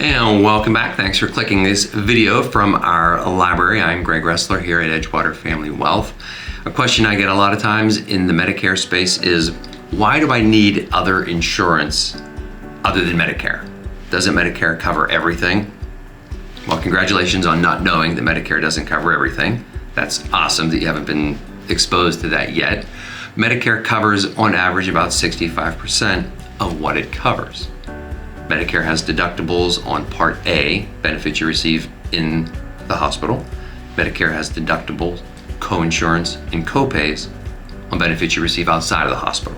And welcome back. Thanks for clicking this video from our library. I'm Greg Roessler here at Edgewater Family Wealth. A question I get a lot of times in the Medicare space is, why do I need other insurance other than Medicare? Doesn't Medicare cover everything? Well, congratulations on not knowing that Medicare doesn't cover everything. That's awesome that you haven't been exposed to that yet. Medicare covers on average about 65% of what it covers. Medicare has deductibles on Part A, benefits you receive in the hospital. Medicare has deductibles, co-insurance, and co-pays on benefits you receive outside of the hospital.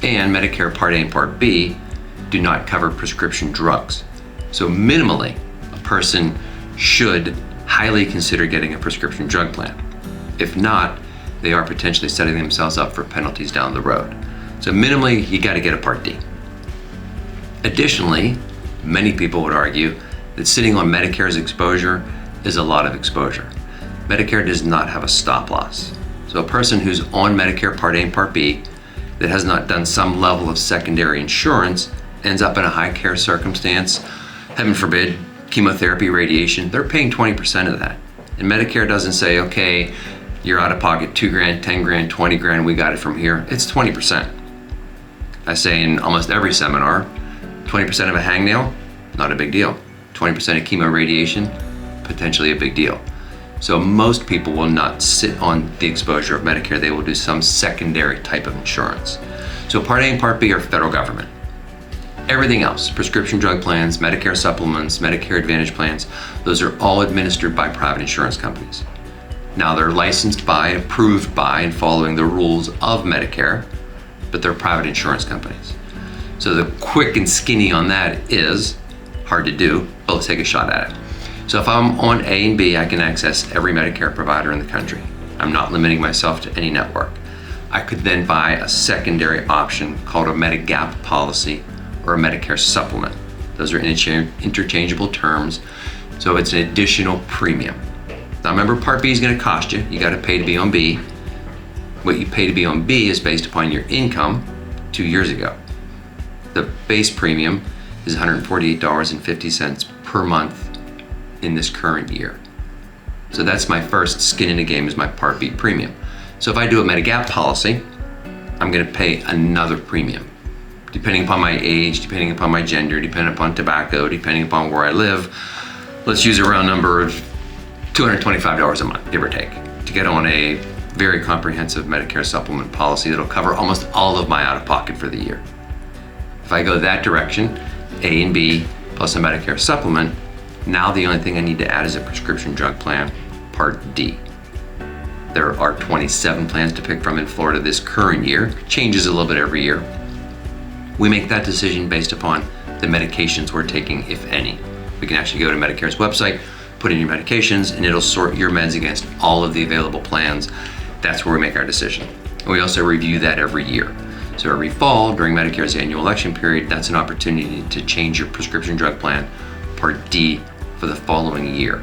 And Medicare Part A and Part B do not cover prescription drugs. So minimally, a person should highly consider getting a prescription drug plan. If not, they are potentially setting themselves up for penalties down the road. So minimally, you got to get a Part D. Additionally, many people would argue that sitting on Medicare's exposure is a lot of exposure. Medicare does not have a stop loss. So a person who's on Medicare Part A and Part B that has not done some level of secondary insurance ends up in a high care circumstance, heaven forbid, chemotherapy, radiation, they're paying 20% of that. And Medicare doesn't say, okay, you're out of pocket $2,000, $10,000, $20,000, we got it from here. It's 20%. I say in almost every seminar, 20% of a hangnail, not a big deal. 20% of chemo radiation, potentially a big deal. So most people will not sit on the exposure of Medicare. They will do some secondary type of insurance. So Part A and Part B are federal government. Everything else, prescription drug plans, Medicare supplements, Medicare Advantage plans, those are all administered by private insurance companies. Now they're licensed by, approved by, and following the rules of Medicare, but they're private insurance companies. So the quick and skinny on that is hard to do, but let's take a shot at it. So if I'm on A and B, I can access every Medicare provider in the country. I'm not limiting myself to any network. I could then buy a secondary option called a Medigap policy or a Medicare supplement. Those are interchangeable terms, so it's an additional premium. Now remember, Part B is going to cost you. You got to pay to be on B. What you pay to be on B is based upon your income 2 years ago. The base premium is $148.50 per month in this current year. So that's my first skin in the game, is my Part B premium. So if I do a Medigap policy, I'm going to pay another premium. Depending upon my age, depending upon my gender, depending upon tobacco, depending upon where I live, let's use a round number of $225 a month, give or take, to get on a very comprehensive Medicare supplement policy that'll cover almost all of my out-of-pocket for the year. If I go that direction, A and B plus a Medicare supplement, now the only thing I need to add is a prescription drug plan, Part D. There are 27 plans to pick from in Florida this current year, changes a little bit every year. We make that decision based upon the medications we're taking, if any. We can actually go to Medicare's website, put in your medications, and it'll sort your meds against all of the available plans. That's where we make our decision. And we also review that every year. So every fall, during Medicare's annual election period, that's an opportunity to change your prescription drug plan, Part D, for the following year.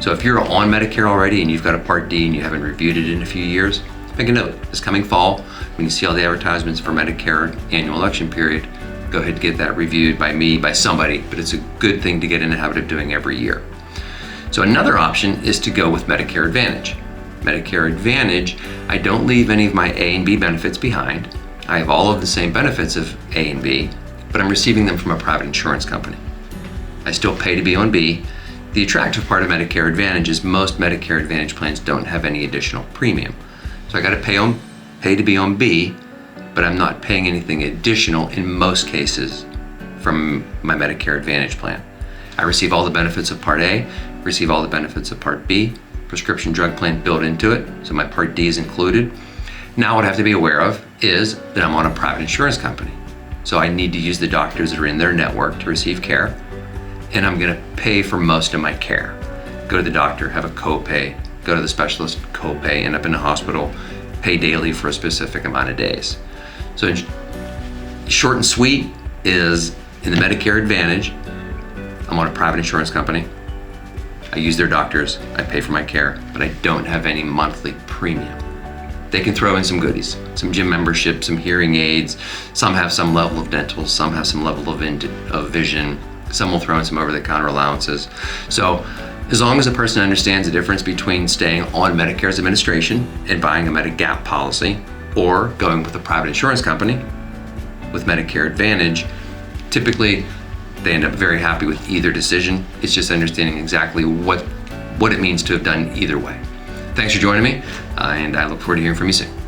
So if you're on Medicare already and you've got a Part D and you haven't reviewed it in a few years, make a note. This coming fall, when you see all the advertisements for Medicare annual election period, go ahead and get that reviewed by me, by somebody, but it's a good thing to get in the habit of doing every year. So another option is to go with Medicare Advantage. Medicare Advantage, I don't leave any of my A and B benefits behind. I have all of the same benefits of A and B, but I'm receiving them from a private insurance company. I still pay to be on B. The attractive part of Medicare Advantage is most Medicare Advantage plans don't have any additional premium. So I got to pay to be on B, but I'm not paying anything additional in most cases from my Medicare Advantage plan. I receive all the benefits of Part A, receive all the benefits of Part B, prescription drug plan built into it, so my Part D is included. Now what I have to be aware of is that I'm on a private insurance company. So I need to use the doctors that are in their network to receive care, and I'm gonna pay for most of my care. Go to the doctor, have a copay, go to the specialist, copay, end up in the hospital, pay daily for a specific amount of days. So short and sweet is, in the Medicare Advantage, I'm on a private insurance company. I use their doctors, I pay for my care, but I don't have any monthly premium. They can throw in some goodies, some gym membership, some hearing aids, some have some level of dental, some have some level of vision, Some will throw in some over-the-counter allowances. So as long as a person understands the difference between staying on Medicare's administration and buying a Medigap policy, or going with a private insurance company with Medicare Advantage, typically they end up very happy with either decision. It's just understanding exactly what it means to have done either way. Thanks for joining me, and I look forward to hearing from you soon.